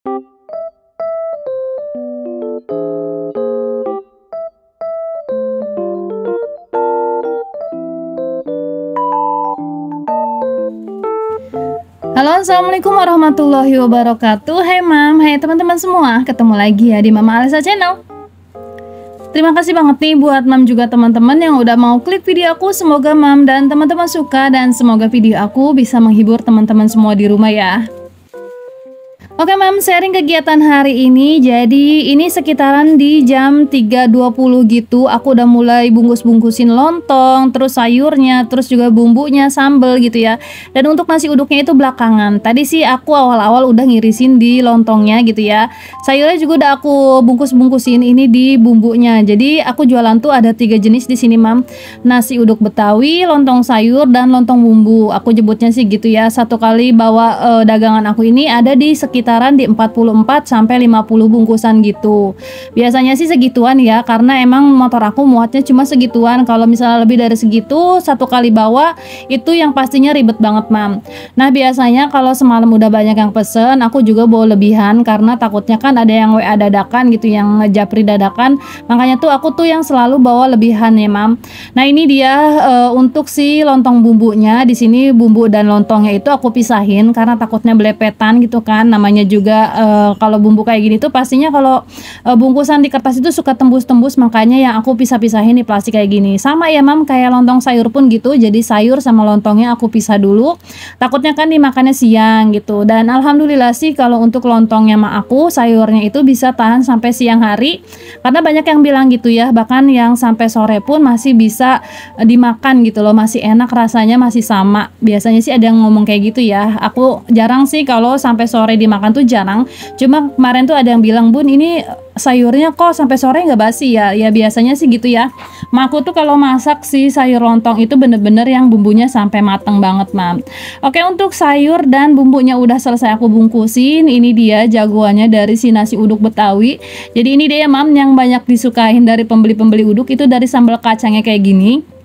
Halo, assalamualaikum warahmatullahi wabarakatuh. Hai mam, hai teman-teman semua, ketemu lagi ya di Mama Alisa Channel. Terima kasih banget nih buat mam juga teman-teman yang udah mau klik video aku. Semoga mam dan teman-teman suka dan semoga video aku bisa menghibur teman-teman semua di rumah ya. Oke mam, sharing kegiatan hari ini. Jadi ini sekitaran di jam 3.20 gitu. Aku udah mulai bungkus-bungkusin lontong, terus sayurnya, terus juga bumbunya, sambel gitu ya. Dan untuk nasi uduknya itu belakangan. Tadi sih aku awal-awal udah ngirisin di lontongnya gitu ya. Sayurnya juga udah aku bungkus-bungkusin ini di bumbunya. Jadi aku jualan tuh ada 3 jenis di sini mam. Nasi uduk Betawi, lontong sayur, dan lontong bumbu. Aku nyebutnya sih gitu ya. Satu kali bawa dagangan aku ini ada di sekitar di 44 sampai 50 bungkusan gitu. Biasanya sih segituan ya, karena emang motor aku muatnya cuma segituan. Kalau misalnya lebih dari segitu, satu kali bawa itu yang pastinya ribet banget mam. Nah biasanya kalau semalam udah banyak yang pesen, aku juga bawa lebihan karena takutnya kan ada yang WA dadakan gitu, yang ngejapri dadakan. Makanya tuh aku tuh yang selalu bawa lebihan ya mam. Nah ini dia untuk si lontong bumbunya. Di sini bumbu dan lontongnya itu aku pisahin karena takutnya belepetan gitu kan. Namanya juga kalau bumbu kayak gini tuh pastinya kalau bungkusan di kertas itu suka tembus-tembus, makanya yang aku pisah-pisahin di plastik kayak gini. Sama ya mam, kayak lontong sayur pun gitu. Jadi sayur sama lontongnya aku pisah dulu, takutnya kan dimakannya siang gitu. Dan alhamdulillah sih kalau untuk lontongnya sama aku, sayurnya itu bisa tahan sampai siang hari, karena banyak yang bilang gitu ya, bahkan yang sampai sore pun masih bisa dimakan gitu loh, masih enak rasanya, masih sama. Biasanya sih ada yang ngomong kayak gitu ya. Aku jarang sih kalau sampai sore dimakan tuh, jarang. Cuma kemarin tuh ada yang bilang, bun ini sayurnya kok sampai sore nggak basi ya. Ya biasanya sih gitu ya. Ma aku tuh kalau masak si sayur lontong itu bener-bener yang bumbunya sampai mateng banget mam. Oke, untuk sayur dan bumbunya udah selesai aku bungkusin. Ini dia jagoannya dari si nasi uduk Betawi. Jadi ini dia mam yang banyak disukain dari pembeli-pembeli uduk itu dari sambal kacangnya kayak gini.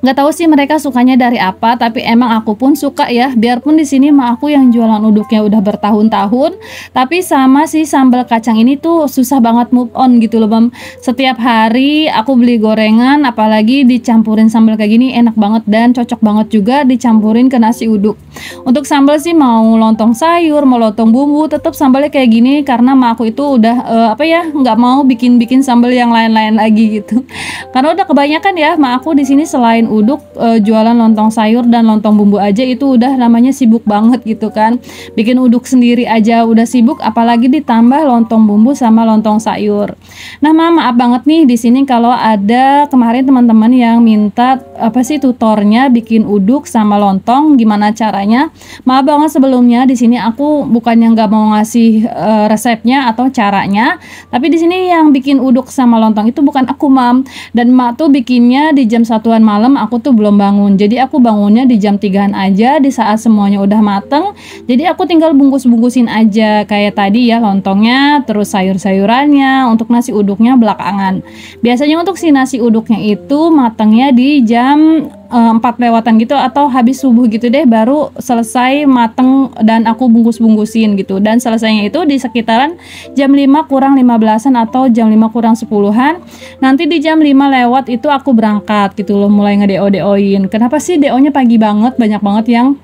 Nggak tahu sih mereka sukanya dari apa, tapi emang aku pun suka ya. Biarpun di sini mah aku yang jualan uduknya udah bertahun-tahun, tapi sama si sambal kacang ini tuh susah banget move on gitu loh mam. Setiap hari aku beli gorengan, apalagi dicampurin sambal kayak gini enak banget dan cocok banget juga dicampurin ke nasi uduk. Untuk sambal sih mau lontong sayur, mau lontong bumbu, tetap sambalnya kayak gini karena ma aku itu udah nggak mau bikin sambal yang lain-lain lagi gitu. Karena udah kebanyakan ya ma aku di sini selain uduk jualan lontong sayur dan lontong bumbu aja itu udah namanya sibuk banget gitu kan. Bikin uduk sendiri aja udah sibuk, apalagi ditambah lontong bumbu sama lontong sayur. Nah maaf banget nih di sini kalau ada kemarin teman-teman yang minta tutornya bikin uduk sama lontong gimana caranya. Maaf banget sebelumnya, di sini aku bukannya nggak mau ngasih resepnya atau caranya, tapi di sini yang bikin uduk sama lontong itu bukan aku mam. Dan mak tuh bikinnya di jam 1-an malam, aku tuh belum bangun. Jadi aku bangunnya di jam 3-an aja, di saat semuanya udah mateng. Jadi aku tinggal bungkus-bungkusin aja kayak tadi ya, lontongnya, terus sayur-sayurannya. Untuk nasi uduknya belakangan. Biasanya untuk si nasi uduknya itu matengnya di jam 4 lewatan gitu, atau habis subuh gitu deh baru selesai mateng dan aku bungkus-bungkusin gitu. Dan selesainya itu di sekitaran jam 5 kurang 15-an atau jam 5 kurang 10-an. Nanti di jam 5 lewat itu aku berangkat gitu loh, mulai nge-DO-DO-in. Kenapa sih DO-nya pagi banget? Banyak banget yang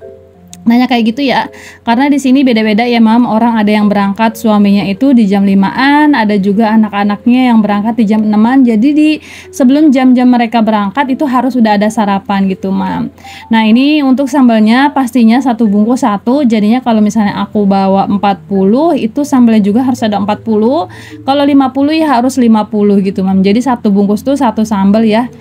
nanya kayak gitu ya, karena di sini beda-beda ya mam. Orang ada yang berangkat suaminya itu di jam 5-an, ada juga anak-anaknya yang berangkat di jam 6-an. Jadi di sebelum jam-jam mereka berangkat itu harus sudah ada sarapan gitu mam. Nah ini untuk sambalnya pastinya satu bungkus satu, jadinya kalau misalnya aku bawa 40 itu sambalnya juga harus ada 40. Kalau 50 ya harus 50 gitu mam. Jadi satu bungkus tuh satu sambal ya.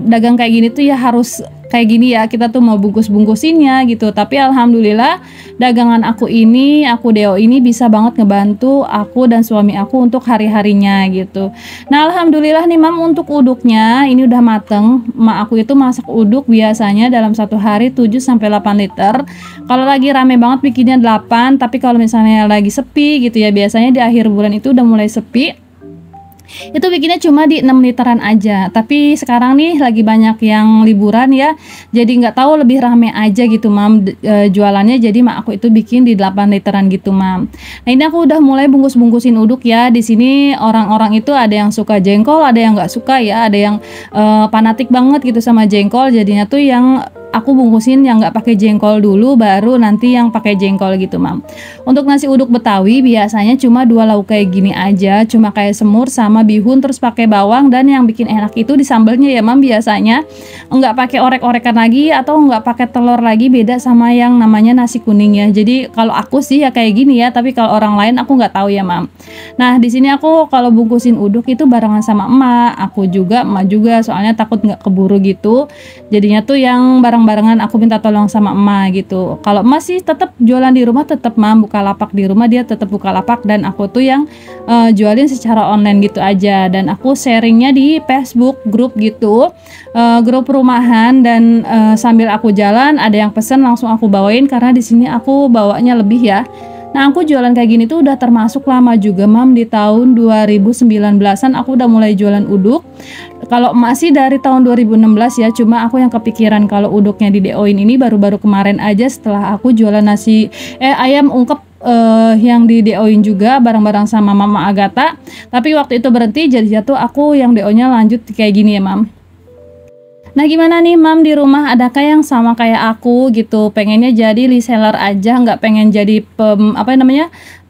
Dagang kayak gini tuh ya harus kayak gini ya, kita tuh mau bungkus-bungkusinnya gitu. Tapi alhamdulillah dagangan aku ini, aku Deo ini bisa banget ngebantu aku dan suami aku untuk hari-harinya gitu. Nah alhamdulillah nih mam, untuk uduknya ini udah mateng. Mak aku itu masak uduk biasanya dalam satu hari 7-8 liter. Kalau lagi rame banget bikinnya 8, tapi kalau misalnya lagi sepi gitu ya, biasanya di akhir bulan itu udah mulai sepi. Itu bikinnya cuma di 6 literan aja, tapi sekarang nih lagi banyak yang liburan ya, jadi nggak tahu lebih rame aja gitu mam jualannya, jadi mak aku itu bikin di 8 literan gitu mam. Nah ini aku udah mulai bungkus-bungkusin uduk ya. Di sini orang-orang itu ada yang suka jengkol, ada yang nggak suka ya, ada yang fanatik banget gitu sama jengkol, jadinya tuh yang aku bungkusin yang nggak pakai jengkol dulu, baru nanti yang pakai jengkol gitu mam. Untuk nasi uduk Betawi biasanya cuma 2 lauk kayak gini aja, cuma kayak semur sama bihun terus pakai bawang, dan yang bikin enak itu di sambelnya ya mam, biasanya nggak pakai orek-orekan lagi atau nggak pakai telur lagi, beda sama yang namanya nasi kuning ya. Jadi kalau aku sih ya kayak gini ya, tapi kalau orang lain aku nggak tahu ya mam. Nah di sini aku kalau bungkusin uduk itu barengan sama emak juga, soalnya takut nggak keburu gitu, jadinya tuh yang bareng-barengan aku minta tolong sama emak gitu. Kalau emak sih tetap jualan di rumah, tetap mam buka lapak di rumah, dia tetap buka lapak, dan aku tuh yang jualin secara online gitu aja. Dan aku sharingnya di Facebook grup gitu, grup rumahan, dan sambil aku jalan ada yang pesen langsung aku bawain, karena di sini aku bawanya lebih ya. Nah aku jualan kayak gini tuh udah termasuk lama juga mam, di tahun 2019an aku udah mulai jualan uduk. Kalau emak sih dari tahun 2016 ya, cuma aku yang kepikiran kalau uduknya di DO-in ini baru-baru kemarin aja, setelah aku jualan ayam ungkep yang di DO-in juga bareng-bareng sama Mama Agatha. Tapi waktu itu berhenti, jadi jatuh aku yang DO-nya lanjut kayak gini ya mam. Nah gimana nih mam, di rumah adakah yang sama kayak aku gitu, pengennya jadi reseller aja, nggak pengen jadi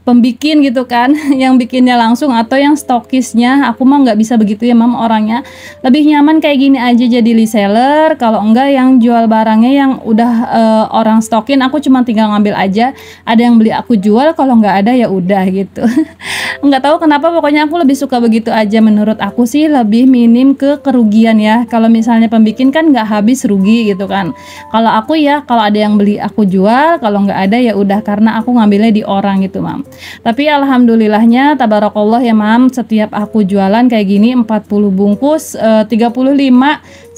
pembikin gitu kan, yang bikinnya langsung atau yang stokisnya? Aku mah nggak bisa begitu ya mam, orangnya lebih nyaman kayak gini aja jadi reseller. Kalau enggak yang jual barangnya yang udah orang stokin, aku cuma tinggal ngambil aja, ada yang beli aku jual, kalau nggak ada ya udah gitu. Nggak tahu kenapa, pokoknya aku lebih suka begitu aja. Menurut aku sih lebih minim ke kerugian ya, kalau misalnya pembikin kan nggak habis rugi gitu kan. Kalau aku ya, kalau ada yang beli aku jual, kalau nggak ada ya udah, karena aku ngambilnya di orang gitu mam. Tapi alhamdulillahnya tabarakallah ya mam, setiap aku jualan kayak gini 40 bungkus, 35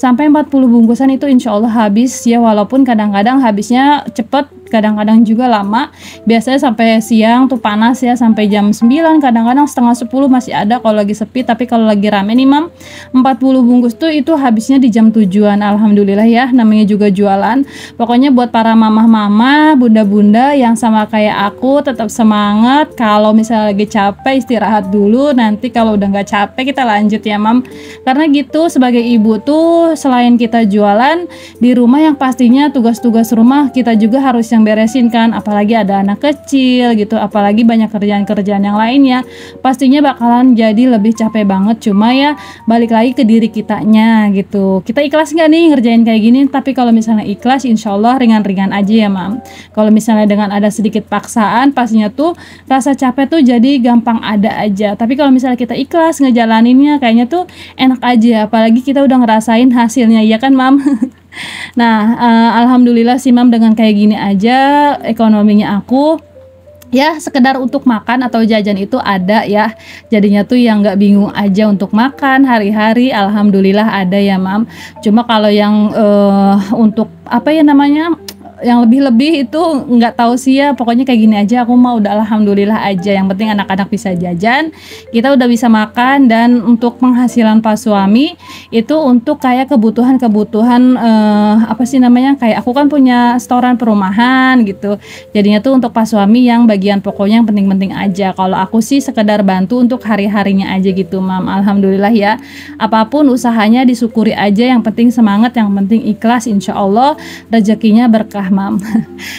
sampai 40 bungkusan itu insya Allah habis ya, walaupun kadang-kadang habisnya cepet, kadang-kadang juga lama. Biasanya sampai siang tuh panas ya, sampai jam 9, kadang-kadang setengah 10 masih ada kalau lagi sepi. Tapi kalau lagi rame nih mam, 40 bungkus tuh itu habisnya di jam 7-an. Alhamdulillah ya, namanya juga jualan. Pokoknya buat para mama-mama, bunda-bunda yang sama kayak aku, tetap semangat. Kalau misalnya lagi capek, istirahat dulu, nanti kalau udah nggak capek kita lanjut ya mam. Karena gitu, sebagai ibu tuh selain kita jualan di rumah, yang pastinya tugas-tugas rumah kita juga harus yang beresin kan, apalagi ada anak kecil gitu, apalagi banyak kerjaan-kerjaan yang lainnya, pastinya bakalan jadi lebih capek banget. Cuma ya balik lagi ke diri kitanya gitu, kita ikhlas nggak nih ngerjain kayak gini. Tapi kalau misalnya ikhlas, insya Allah ringan-ringan aja ya mam. Kalau misalnya dengan ada sedikit paksaan, pastinya tuh rasa capek tuh jadi gampang ada aja. Tapi kalau misalnya kita ikhlas ngejalaninnya, kayaknya tuh enak aja, apalagi kita udah ngerasain hasilnya ya kan mam. Nah alhamdulillah sih mam, dengan kayak gini aja ekonominya aku ya, sekedar untuk makan atau jajan itu ada ya, jadinya tuh yang nggak bingung aja untuk makan hari-hari. Alhamdulillah ada ya mam. Cuma kalau yang untuk apa ya namanya, yang lebih-lebih itu nggak tahu sih ya, pokoknya kayak gini aja aku mau udah alhamdulillah aja. Yang penting anak-anak bisa jajan, kita udah bisa makan, dan untuk penghasilan pas suami itu untuk kayak kebutuhan-kebutuhan apa sih namanya, kayak aku kan punya setoran perumahan gitu, jadinya tuh untuk pas suami yang bagian pokoknya yang penting-penting aja. Kalau aku sih sekedar bantu untuk hari-harinya aja gitu mam. Alhamdulillah ya, apapun usahanya disyukuri aja, yang penting semangat, yang penting ikhlas, insya Allah rezekinya berkah mam.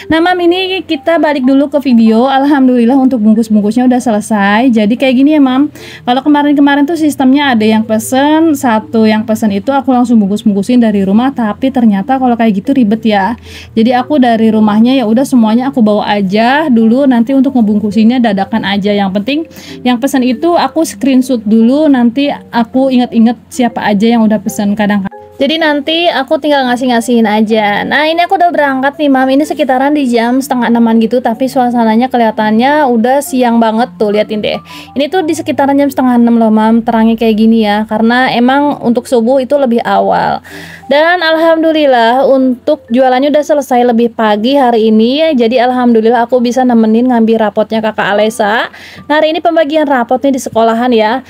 Nah mam, ini kita balik dulu ke video. Alhamdulillah untuk bungkus-bungkusnya udah selesai. Jadi kayak gini ya mam, kalau kemarin-kemarin tuh sistemnya ada yang pesen, satu yang pesen itu aku langsung bungkus-bungkusin dari rumah. Tapi ternyata kalau kayak gitu ribet ya, jadi aku dari rumahnya ya udah semuanya aku bawa aja dulu, nanti untuk ngebungkusinnya dadakan aja. Yang penting yang pesen itu aku screenshot dulu, nanti aku inget-inget siapa aja yang udah pesen. Kadang-kadang jadi nanti aku tinggal ngasih-ngasihin aja. Nah ini aku udah berangkat nih mam, ini sekitaran di jam setengah 6-an gitu, tapi suasananya kelihatannya udah siang banget tuh, liatin deh. Ini tuh di sekitaran jam setengah 6 loh mam, terangnya kayak gini ya, karena emang untuk subuh itu lebih awal. Dan alhamdulillah untuk jualannya udah selesai lebih pagi hari ini. Jadi alhamdulillah aku bisa nemenin ngambil rapotnya kakak Alesa. Nah hari ini pembagian rapotnya di sekolahan ya.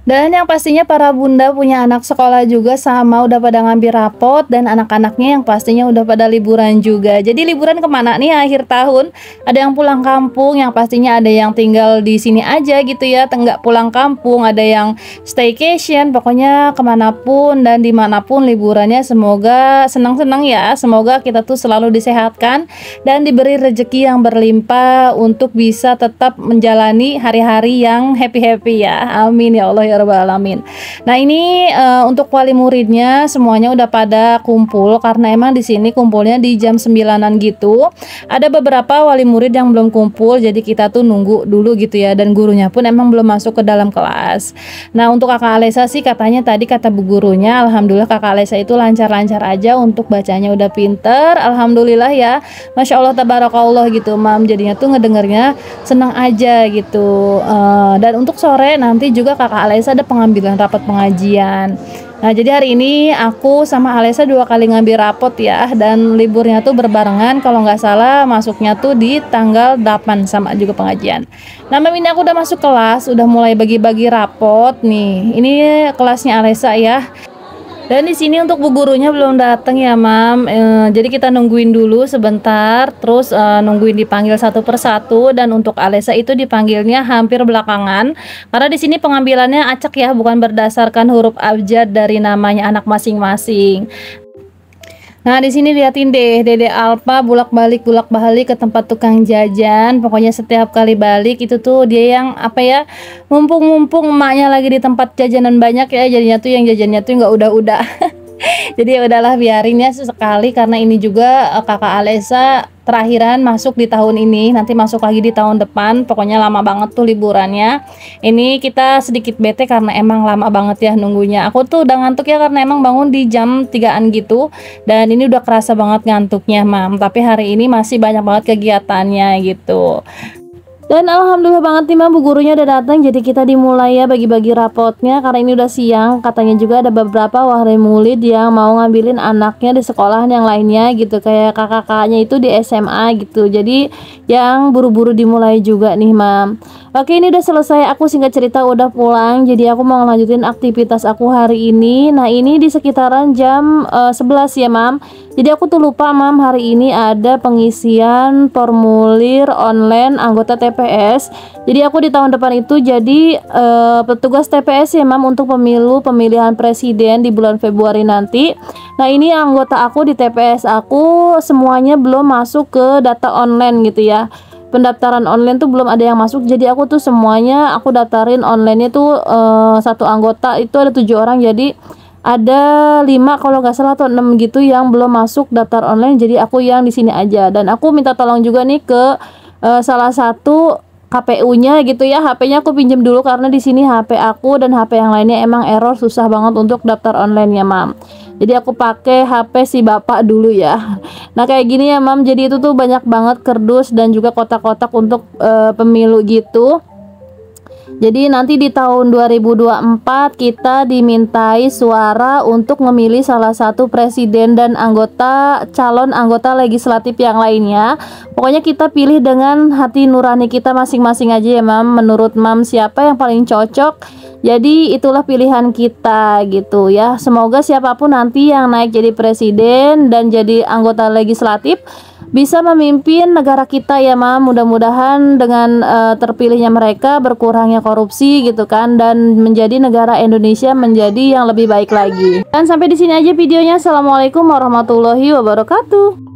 Dan yang pastinya para bunda punya anak sekolah juga sama udah pada ngambil rapot, dan anak-anaknya yang pastinya udah pada liburan juga. Jadi liburan kemana nih akhir tahun? Ada yang pulang kampung, yang pastinya ada yang tinggal di sini aja gitu ya, nggak pulang kampung, ada yang staycation, pokoknya kemanapun dan dimanapun liburannya semoga senang-senang ya. Semoga kita tuh selalu disehatkan dan diberi rezeki yang berlimpah untuk bisa tetap menjalani hari-hari yang happy-happy ya. Amin ya Allah ya Rabbal alamin. Nah, ini untuk wali muridnya semuanya udah pada kumpul, karena emang di sini kumpulnya di jam 9-an gitu. Ada beberapa wali murid yang belum kumpul, jadi kita tuh nunggu dulu gitu ya, dan gurunya pun emang belum masuk ke dalam kelas. Nah, untuk Kakak Alesa sih katanya tadi kata bu gurunya, alhamdulillah Kakak Alesa itu lancar-lancar aja, untuk bacanya udah pinter, alhamdulillah ya. Masya Allah tabarakallah gitu mam, jadinya tuh ngedengernya senang aja gitu. Dan untuk sore nanti juga Kakak Alesa ada pengambilan rapat pengajian. Nah, jadi hari ini aku sama Alesa 2 kali ngambil rapot ya, dan liburnya tuh berbarengan, kalau nggak salah masuknya tuh di tanggal 8 sama juga pengajian. Nah, ini aku udah masuk kelas, udah mulai bagi-bagi rapot nih. Ini kelasnya Alesa ya. Dan di sini untuk bu gurunya belum datang ya mam, jadi kita nungguin dulu sebentar, terus nungguin dipanggil satu persatu. Dan untuk Alesa itu dipanggilnya hampir belakangan, karena di sini pengambilannya acak ya, bukan berdasarkan huruf abjad dari namanya anak masing-masing. Nah, di sini liatin deh, Dede Alpa bolak-balik ke tempat tukang jajan. Pokoknya setiap kali balik itu tuh dia yang apa ya, mumpung emaknya lagi di tempat jajanan banyak ya, jadinya tuh yang jajannya tuh nggak udah-udah. Jadi ya udahlah, biarin ya sesekali, karena ini juga Kakak Alesa terakhiran masuk di tahun ini, nanti masuk lagi di tahun depan. Pokoknya lama banget tuh liburannya. Ini kita sedikit bete karena emang lama banget ya nunggunya. Aku tuh udah ngantuk ya, karena emang bangun di jam 3-an gitu, dan ini udah kerasa banget ngantuknya mam. Tapi hari ini masih banyak banget kegiatannya gitu. Dan alhamdulillah banget nih mam, bu gurunya udah datang, jadi kita dimulai ya bagi-bagi rapotnya, karena ini udah siang. Katanya juga ada beberapa wali murid yang mau ngambilin anaknya di sekolahan yang lainnya gitu, kayak kakak-kakaknya itu di SMA gitu. Jadi yang buru-buru dimulai juga nih mam. Oke, ini udah selesai, aku singkat cerita udah pulang, jadi aku mau ngelanjutin aktivitas aku hari ini. Nah, ini di sekitaran jam 11 ya mam. Jadi aku tuh lupa mam, hari ini ada pengisian formulir online anggota TPS. Jadi aku di tahun depan itu jadi petugas TPS ya mam, untuk pemilihan presiden di bulan Februari nanti. Nah, ini anggota aku di TPS aku semuanya belum masuk ke data online gitu ya. Pendaftaran online tuh belum ada yang masuk, jadi aku tuh semuanya aku daftarin online-nya tuh satu anggota itu ada 7 orang, jadi ada 5 kalau nggak salah atau 6 gitu yang belum masuk daftar online. Jadi aku yang di sini aja, dan aku minta tolong juga nih ke salah satu KPU-nya gitu ya. HP-nya aku pinjam dulu, karena di sini HP aku dan HP yang lainnya emang error, susah banget untuk daftar online ya mam. Jadi aku pakai HP si bapak dulu ya. Nah, kayak gini ya mam, jadi itu tuh banyak banget kerdus dan juga kotak-kotak untuk pemilu gitu. Jadi nanti di tahun 2024 kita dimintai suara untuk memilih salah satu presiden dan calon anggota legislatif yang lainnya. Pokoknya kita pilih dengan hati nurani kita masing-masing aja ya mam. Menurut mam siapa yang paling cocok, jadi itulah pilihan kita gitu ya. Semoga siapapun nanti yang naik jadi presiden dan jadi anggota legislatif bisa memimpin negara kita ya mam. Mudah-mudahan dengan terpilihnya mereka berkurangnya korupsi gitu kan, dan menjadi negara Indonesia menjadi yang lebih baik lagi. Dan sampai di sini aja videonya. Assalamualaikum warahmatullahi wabarakatuh.